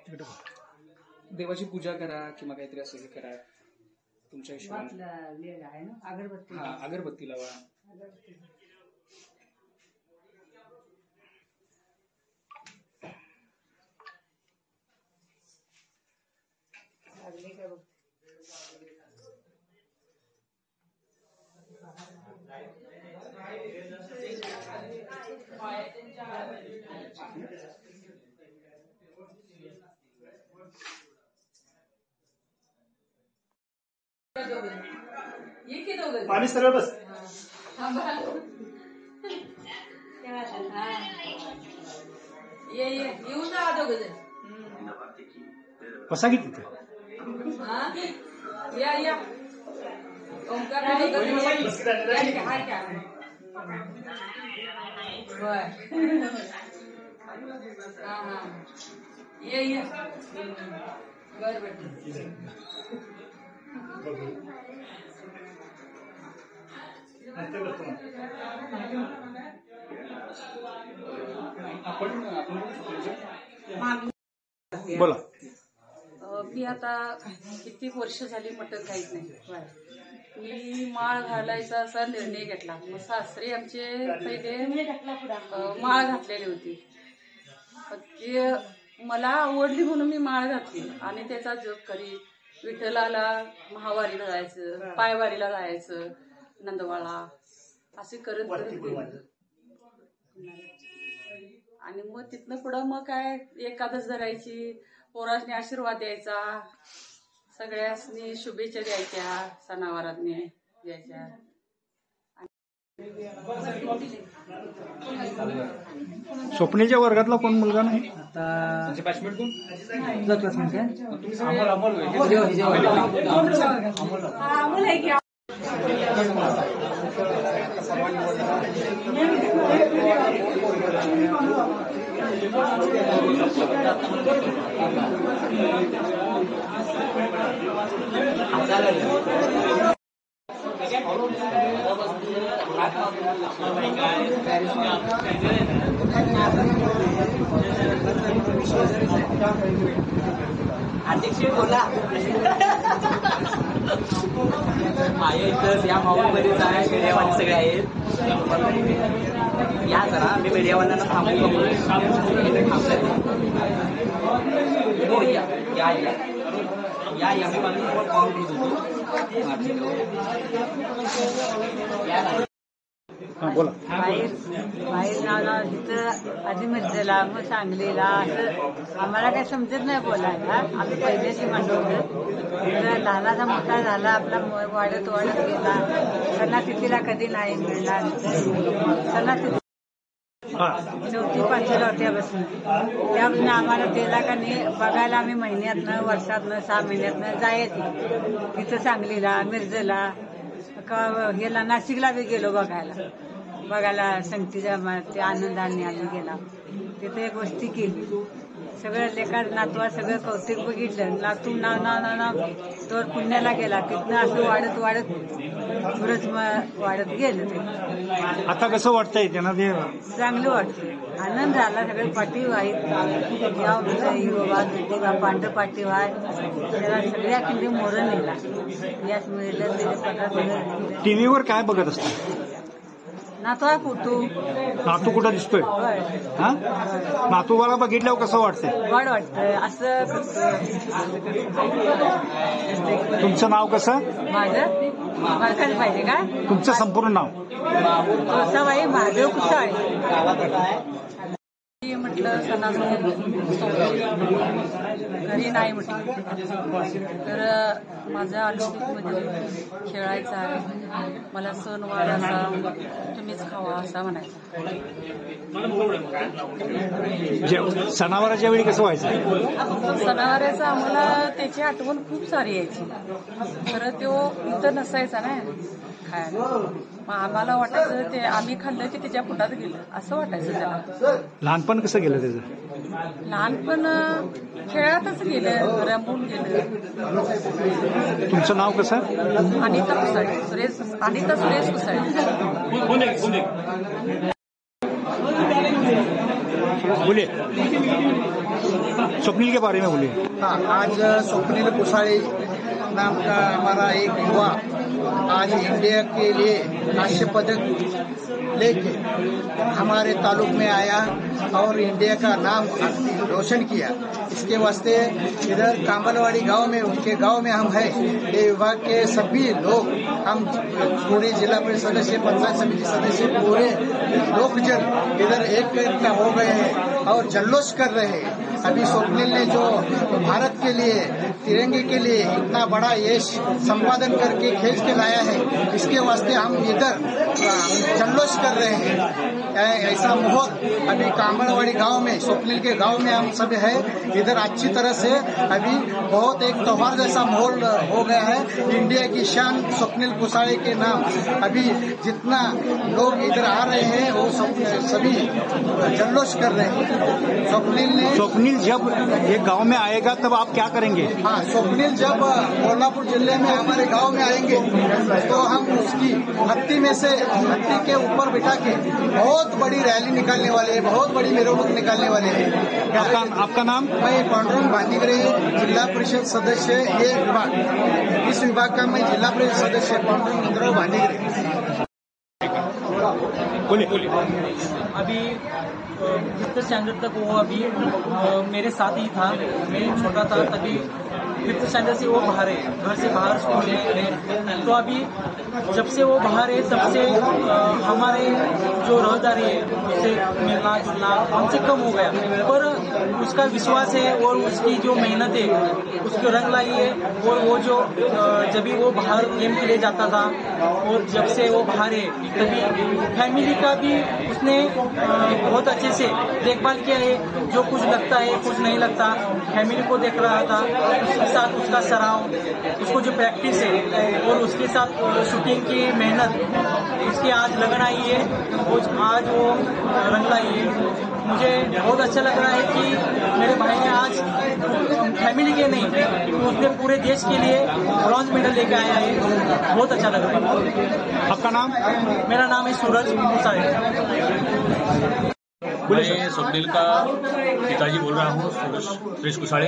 देवाची पूजा करा किंवा काहीतरी असं हे करा तुमच्या हिशोबाने. अगरबत्ती लावा. पाणी सरळ बस. येऊन जा दोघं. बसा की तिथे. या ओंकार ये बर बोला. मी आता किती वर्ष झाली मटण खाईत नाही. मी माळ घालायचा असा निर्णय घेतला. मग सासरे आमचे पहिले माळ घातलेली होती. ते मला आवडली म्हणून मी माळ घातली आणि त्याचा जप करी. विठ्ठलाला महावारीला जायचं, पायवारीला जायचं, नंदवाळा असे करत करत आणि मग तिथनं पुढं मग काय एकादश धरायची, पोरासनी आशीर्वाद द्यायचा, सगळ्यासनी शुभेच्छा द्यायच्या, सणावारातनी द्यायच्या. स्वप्नेच्या वर्गातला कोण मुलगा नाही अध्यक्ष बोला. माझ्या इथं या माऊलीमध्ये मीडियावाले सगळे आहेत. या जरा मी मीडियावाल्यांना थांबू हो या मी मला कॉल करत होतो. बाहेर नाव तिथं आधी मिरजेला मग सांगलीला असं आम्हाला काही समजत नाही बोलायला. आम्ही पहिल्याशी म्हणतो लहानाचा मोठा झाला आपला वाढत वाढत गेला. सणातिथीला कधी नाही मिळणार. सणातिथी 4थी 5वीला होत्यापासून त्यापासून आम्हाला त्याला का नाही बघायला आम्ही महिन्यातनं वर्षातनं 6 महिन्यातनं जायचं. तिथं सांगलीला मिरजेला गेला नाशिकला बी गेलो बघायला संगतीच्या ते आनंदाने आम्ही गेला. तिथे एक गोष्टी केली. सगळं लेखा नातवा सगळं कौतुक बघितलं. नातू नाव तर पुण्याला गेला. तिथनं असं वाढत पुढंच वाढत गेलं. ते आता कसं वाटतंय त्यांना? ते चांगलं वाटतं. आनंद झाला. सगळे पाठीव आहेत. बाबा पांढर पाठीव आहे. त्याला सगळ्या किंडी मोरण नेला. याच मिळलं. टीव्हीवर काय बघत असतं? नातू फोटो. नातू कुठं दिसतोय? हा, नातूला बघितल्यावर कसं वाटतंय? वाढ वाटतंय. असं तुमचं नाव कसं? माझं मालकाच पाहिजे का? तुमचं संपूर्ण नाव? कोसाबाई महादेव कुसाळे. म्हटलं सणाचं घरी नाही म्हटलं तर माझ्या अनुष्ठीमध्ये खेळायचा आहे. मला सणवार असा तुम्हीच खावा असा म्हणायचा. सणावाराच्या वेळी कसं व्हायचं? सणावाराचं आम्हाला त्याची आठवण खूप सारी यायची. खरं तो इथं नसायचा ना खायला. मग आम्हाला वाटायचं ते आम्ही खाल्लं की त्याच्या पोटात गेलं असं वाटायचं त्याला. लहानपण कसं गेलं त्याचं? लहानपण खेळातच गेलं, रमून गेलं. तुमचं नाव कसं? अनिता कुसाळे. अनिता सुरेश कुसाळे. बोले. स्वप्निल के बारे में बोलिए। हाँ, आज स्वप्निल कुसाळे नाम का हमारा एक युवा आज इंडिया के लिए कांस्य पदक लेके हमारे ताल्लुक में आया और इंडिया का नाम रोशन किया। इसके वास्ते इधर कांबलवाड़ी गांव में, उनके गांव में हम हैं, ये विभाग के सभी लोग, हम पूरे जिला परिषद सदस्य, पंचायत समिति सदस्य, पूरे लोकजन इधर एक हो गए हैं और जल्लोष कर रहे हैं। अभी स्वप्निल ने जो भारत के लिए, तिरंगे के लिए इतना बड़ा यश संपादन करके खींच के लाया है, इसके वास्ते हम इधर जल्लोष कर रहे हैं। ऐसा माहौल अभी कांबलवाड़ी गांव में, स्वप्निल के गांव में हम सब है, इधर अच्छी तरह से अभी बहुत एक त्योहार जैसा माहौल हो गया है। इंडिया की शान स्वप्निल कुसाळे के नाम अभी जितना लोग इधर आ रहे हैं वो सभी जल्लोष कर रहे हैं। स्वप्निल जब ये गांव में आएगा तब आप क्या करेंगे? हाँ, स्वप्निल जब कोल्हापुर जिले में हमारे गांव में आएंगे तो हम उसकी हत्ती में से, हत्ती के ऊपर बिठा के बहुत बड़ी रैली निकालने वाले हैं, बहुत बड़ी मेरवणूक निकालने वाले हैं। आपका नाम? मैं पांडुरंग भांडीगरे, जिला परिषद सदस्य, ये विभाग, इस विभाग का मैं जिला परिषद सदस्य पांडुरंग भांडीगरे। बोलिए। अभी फिफ्थ स्टैंडर्ड तक वो अभी मेरे साथ ही था। मैं छोटा था तभी फिफ्थ स्टैंडर्ड से वो बाहर है, घर से बाहर स्कूल है। तो अभी जब से वो बाहर है तब से हमारे जो रहदारी है उससे मिलना जुलना हमसे कम हो गया, पर उसका विश्वास है और उसकी जो मेहनत है उसको रंग लाई है। और वो जो जब भी वो बाहर गेम के लिए जाता था और जब से वो बाहर है तभी फैमिली का भी उसने बहुत अच्छे से देखभाल किया है। जो कुछ लगता है, कुछ नहीं लगता, फैमिली को देख रहा था। उसके साथ उसका सराव, उसको जो प्रैक्टिस है और उसके साथ शूटिंग की मेहनत, उसकी आज लगन आई है, आज वो रंग लाई है। मुझे बहुत अच्छा लग रहा है कि मेरे भाई ने आज फैमिली के नहीं, उसने पूरे देश के लिए ब्रॉन्ज मेडल लेके आया है। बहुत अच्छा लग रहा है। आपका नाम? मेरा नाम है सूरज कुसाळे। मैं स्वप्निल का पिताजी बोल रहा हूँ, सुरेश कुसाळे।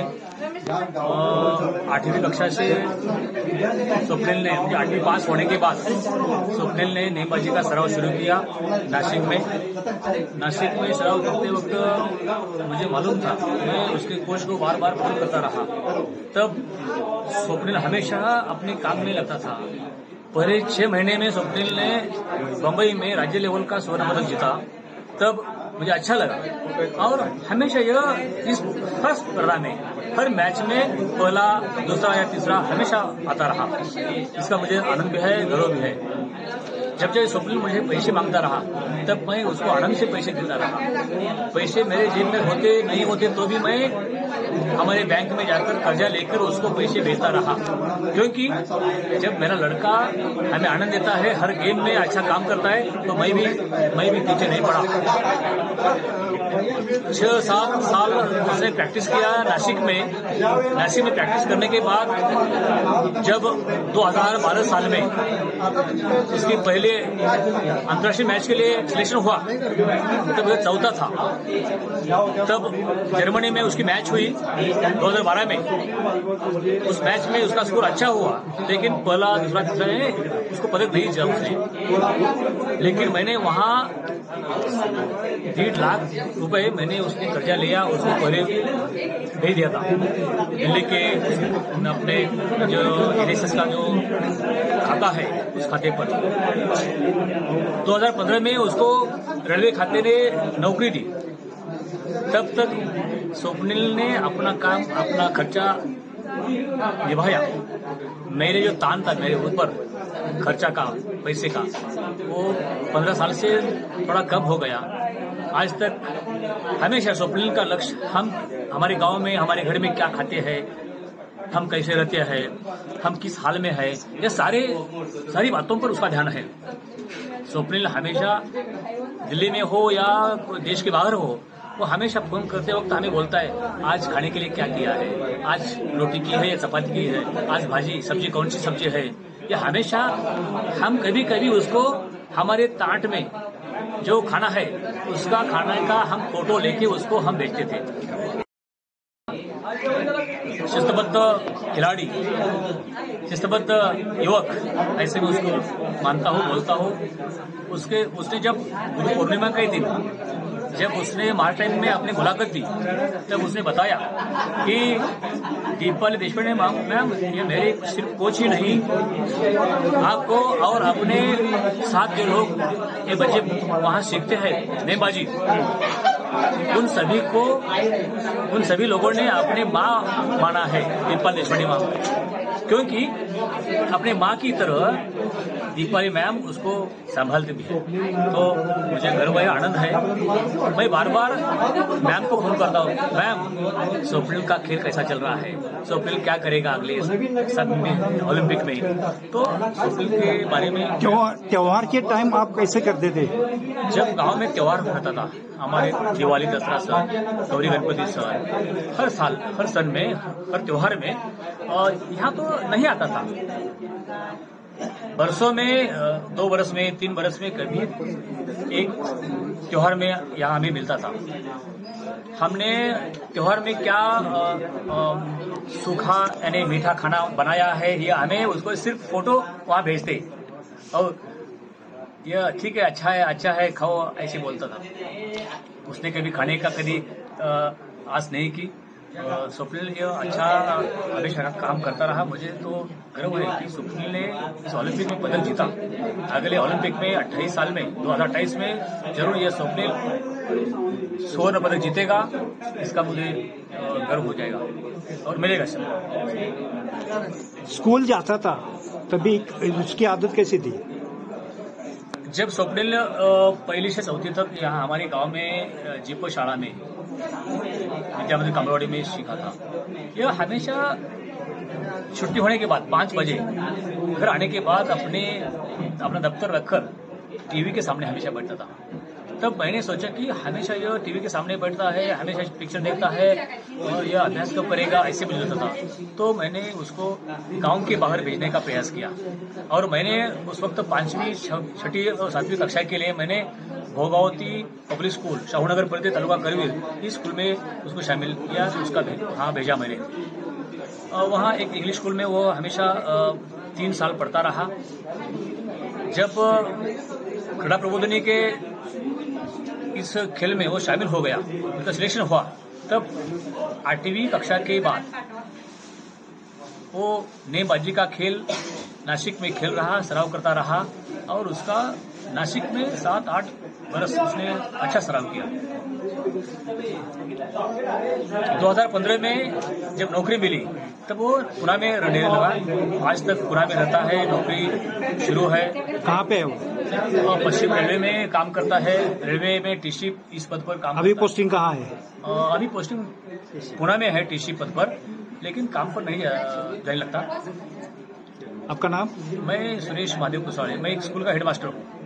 8वीं कक्षा से स्वप्निल ने, मुझे 8वीं पास होने के बाद स्वप्निल ने नेमबाजी का सराव शुरू किया नासिक में सराव करते वक्त मुझे मालूम था, मैं उसके कोच को बार बार फोन करता रहा। तब स्वप्निल हमेशा अपने काम में लगता था। पहले 6 महीने में स्वप्निल ने बम्बई में राज्य लेवल का स्वर्ण पदक जीता। तब मुझे अच्छा लगा और हमेशा यह इस हर स्पर्धा में, हर मैच में पहला, दूसरा या तीसरा हमेशा आता रहा। इसका मुझे आनंद भी है, गर्व भी है। जब जब स्वप्निल मुझे पैसे मांगता रहा तब मैं उसको आनंद से पैसे देता रहा। पैसे मेरे जेब में होते नहीं होते तो भी मैं हमारे बैंक में जाकर कर्जा लेकर उसको पैसे भेजता रहा, क्योंकि जब मेरा लड़का हमें आनंद देता है, हर गेम में अच्छा काम करता है, तो मैं भी पीछे नहीं पड़ा। 6-7 साल उसने प्रैक्टिस किया नासिक में प्रैक्टिस करने के बाद जब 2012 साल में उसके पहले अंतर्राष्ट्रीय मैच के लिए सिलेक्शन हुआ, तब वह 4था था। तब जर्मनी में उसकी मैच हुई 2012 में। उस मैच में उसका स्कोर अच्छा हुआ, लेकिन पहला, दूसरा, तीसरा में उसको पदक नहीं जीता उसने। लेकिन मैंने वहां 1.5 लाख रुपए मैंने उसने कर्जा लिया, उसको पहले भेज दिया था दिल्ली के अपने जो NSS का जो खाता है उस खाते पर। 2015 में उसको रेलवे खाते ने नौकरी दी। तब तक स्वप्निल ने अपना काम, अपना खर्चा निभाया। मेरे जो तान था मेरे ऊपर खर्चा का, पैसे का, वो 15 साल से थोड़ा कम हो गया। आज तक हमेशा स्वप्निल का लक्ष्य, हम हमारे गांव में, हमारे घर में क्या खाते हैं, हम कैसे रहते हैं, हम किस हाल में है, ये सारी बातों पर उसका ध्यान है। स्वप्निल हमेशा दिल्ली में हो या देश के बाहर हो, वो हमेशा फोन करते वक्त हमें बोलता है आज खाने के लिए क्या किया है, आज रोटी की है या चपाती की है, आज भाजी सब्जी कौन सी सब्जी है। ये हमेशा हम कभी कभी उसको हमारे ताट में जो खाना है उसका खाने का हम फोटो लेके उसको हम भेजते थे। शिस्तबद्ध खिलाड़ी, शिस्तबद्ध युवक, ऐसे मैं उसको मानता हूँ, बोलता हूँ। उसने जब गुरु पूर्णिमा के दिन जब उसने मार्च टाइम में अपनी मुलाकात दी, तब उसने बताया कि दीपाली देशपांडे मैम, ये मेरे सिर्फ कोच ही नहीं, आपको और अपने साथ जो लोग ये बच्चे वहाँ सीखते हैं नेमबाजी, उन सभी लोगों ने अपने माँ माना है दीपाली देशपांडे माँ, क्योंकि अपने माँ की तरह दीपाली मैम उसको संभालती भी है। तो मुझे गर्व है, आनंद है। मैं बार बार मैम को फोन करता हूँ, मैम स्वप्निल का खेल कैसा चल रहा है, स्वप्निल क्या करेगा अगले सब में ओलंपिक में। तो स्वप्निल के बारे में त्योहार के टाइम आप कैसे करते थे? जब गांव में त्योहार होता था, हमारे दिवाली, दसरा सर, गौरी गणपति सर, हर साल, हर सन में, हर त्योहार में, और यहाँ तो नहीं आता था। बरसों में 2 बरस में 3 बरस में कभी एक त्योहार में यहाँ हमें मिलता था। हमने त्योहार में क्या सूखा यानी मीठा खाना बनाया है, या हमें उसको सिर्फ फोटो वहाँ भेजते और यह ठीक है, अच्छा है खाओ, ऐसे बोलता था। उसने कभी खाने का कभी आस नहीं की। स्वप्निल ये अच्छा हमेशा काम करता रहा। मुझे तो गर्व है कि स्वप्निल ने इस ओलंपिक में पदक जीता। अगले ओलंपिक में 28 साल में 2028 में जरूर यह स्वप्निल स्वर्ण पदक जीतेगा, इसका मुझे गर्व हो जाएगा और मिलेगा। स्कूल जाता था तभी उसकी आदत कैसी थी? जब स्वप्निल 1ली से 4वीं तक यहाँ हमारे गांव में जीपो शाला में विद्या मंदिर कमलवाड़ी में सीखा था। यह हमेशा छुट्टी होने के बाद 5 बजे घर आने के बाद अपना दफ्तर रखकर टीवी के सामने हमेशा बैठता था। तब मैंने सोचा कि हमेशा यह टीवी के सामने बैठता है, हमेशा पिक्चर देखता है और यह अभ्यास कब करेगा, ऐसे मुझे लगता था। तो मैंने उसको गांव के बाहर भेजने का प्रयास किया और मैंने उस वक्त 5वीं, 6ठी और 7वीं कक्षा के लिए मैंने भोगावती पब्लिक स्कूल, शाहूनगर परिधि, तालुका करवीर, इस स्कूल में उसको शामिल किया। उसका हाँ भेजा मैंने। वहाँ एक इंग्लिश स्कूल में वो हमेशा 3 साल पढ़ता रहा। जब क्रीड़ा प्रबोधिनी के इस खेल में वो शामिल हो गया, उनका सिलेक्शन हुआ, तब 8वीं कक्षा के बाद वो नेमबाजी का खेल नासिक में खेल रहा, सराव करता रहा और उसका नासिक में 7-8 बरस उसने अच्छा सराव किया। 2015 में जब नौकरी मिली तब वो पुणे में रहने लगा। आज तक पुणे में रहता है, नौकरी शुरू है। कहाँ पे है वो? पश्चिम रेलवे में काम करता है, रेलवे में टीसी इस पद पर काम। अभी पोस्टिंग कहाँ है? अभी पोस्टिंग पुणे में है टीसी पद पर, लेकिन काम पर नहीं जाने लगता। आपका नाम? मैं सुरेश महादेव कुशवाहा, मैं एक स्कूल का हेडमास्टर हूँ।